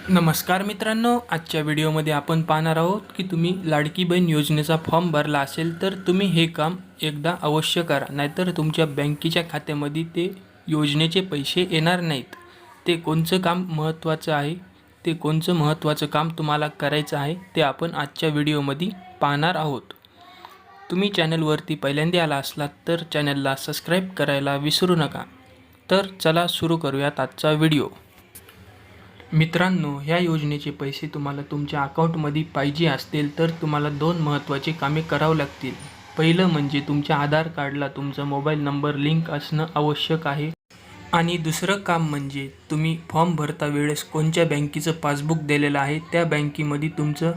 नमस्कार मित्रांनो, आजच्या व्हिडिओमध्ये आपण पाहणार आहोत की तुम्ही लाडकी बहीण योजनेचा फॉर्म भरला असेल तर तुम्ही हे काम एकदा अवश्य करा, नाहीतर तुमच्या बँकेच्या खात्यामध्ये ते योजनेचे पैसे येणार नाहीत। ते कोणचं काम महत्त्वाचं आहे, ते कोणचं महत्त्वाचं काम तुम्हाला करायचं आहे ते आपण आजच्या व्हिडिओमध्ये पाहणार आहोत। तुम्ही चॅनलवरती पहिल्यांदा आला असलात तर चॅनलला सबस्क्राईब करायला विसरू नका। तर चला सुरू करूयात आजचा व्हिडिओ। मित्रांनो, ह्या योजनेचे पैसे तुम्हाला तुमच्या अकाउंटमध्ये पाहिजे असतील तर तुम्हाला दोन महत्त्वाचे कामे करावं लागतील। पहिलं म्हणजे तुमच्या आधार कार्डला तुमचा मोबाईल नंबर लिंक असणं आवश्यक आहे आणि दुसरं काम म्हणजे तुम्ही फॉर्म भरता वेळेस कोणत्या बँकेचं पासबुक दिलेलं आहे त्या बँकेमध्ये तुमचं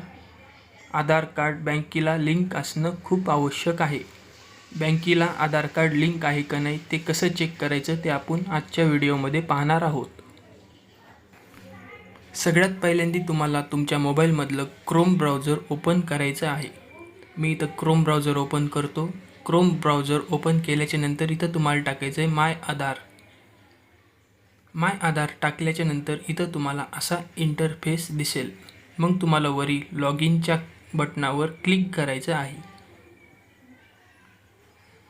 आधार कार्ड बँकेला लिंक असणं खूप आवश्यक आहे। बँकेला आधार कार्ड लिंक आहे का नाही ते कसं चेक करायचं ते आपण आजच्या व्हिडिओमध्ये पाहणार आहोत। सगळ्यात पहिल्यांदा तुम्हाला तुमच्या मोबाईलमधलं क्रोम ब्राउझर ओपन करायचं आहे। मी इथं क्रोम ब्राउझर ओपन करतो। क्रोम ब्राउझर ओपन केल्याच्या नंतर इथं तुम्हाला टाकायचं आहे माय आधार। माय आधार टाकल्याच्या नंतर इथं तुम्हाला असा इंटरफेस दिसेल। मग तुम्हाला वरी लॉग इनच्या बटनावर क्लिक करायचं आहे।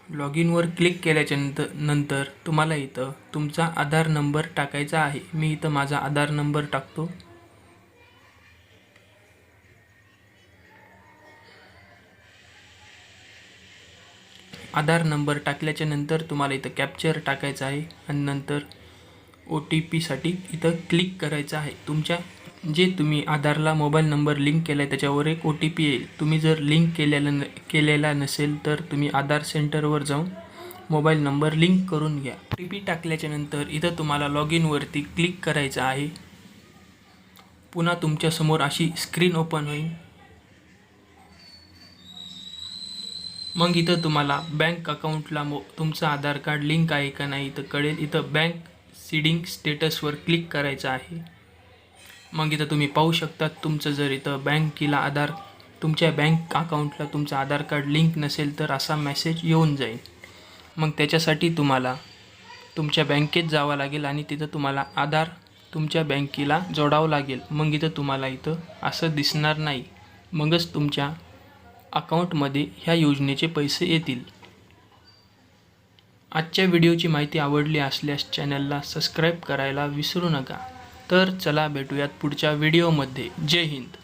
लॉग इनवर क्लिक केल्याच्या नंतर तुम्हाला इथं तुमचा आधार नंबर टाकायचा आहे। मी इथं माझा आधार नंबर टाकतो। आधार नंबर टाकल्याच्या नंतर तुम्हाला इथं कॅप्चर टाकायचा आहे आणि नंतर OTPसाठी इथं क्लिक करायचं आहे। तुमच्या जे तुम्ही आधारला मोबाईल नंबर लिंक केला आहे त्याच्यावर एक OTP येईल। तुम्ही जर लिंक केलेला नसेल तर तुम्ही आधार सेंटरवर जाऊन मोबाईल नंबर लिंक करून घ्या। OTP टाकल्याच्या नंतर इथं तुम्हाला लॉग इनवरती क्लिक करायचं आहे। पुन्हा तुमच्यासमोर अशी स्क्रीन ओपन होईल। मग इथं तुम्हाला बँक अकाउंटला तुमचं आधार कार्ड लिंक आहे का नाही इथं कळेल। इथं बँक सीडिंग स्टेटसवर क्लिक करायचं आहे। मग इथं तुम्ही पाहू शकता तुमचं जर इथं तुमच्या बँक अकाउंटला तुमचं आधार कार्ड लिंक नसेल तर असा मेसेज येऊन जाईल। मग त्याच्यासाठी तुम्हाला तुमच्या बँकेत जावं लागेल आणि तिथं तुम्हाला आधार तुमच्या बँकेला जोडावं लागेल। मग इथं तुम्हाला इथं असं दिसणार नाही, मगच तुमच्या अकाउंटमध्ये ह्या योजनेचे पैसे येतील। आजच्या व्हिडिओची माहिती आवडली असल्यास चॅनलला सबस्क्राईब करायला विसरू नका। तर चला भेटूयात पुढच्या व्हिडिओमध्ये। जय हिंद।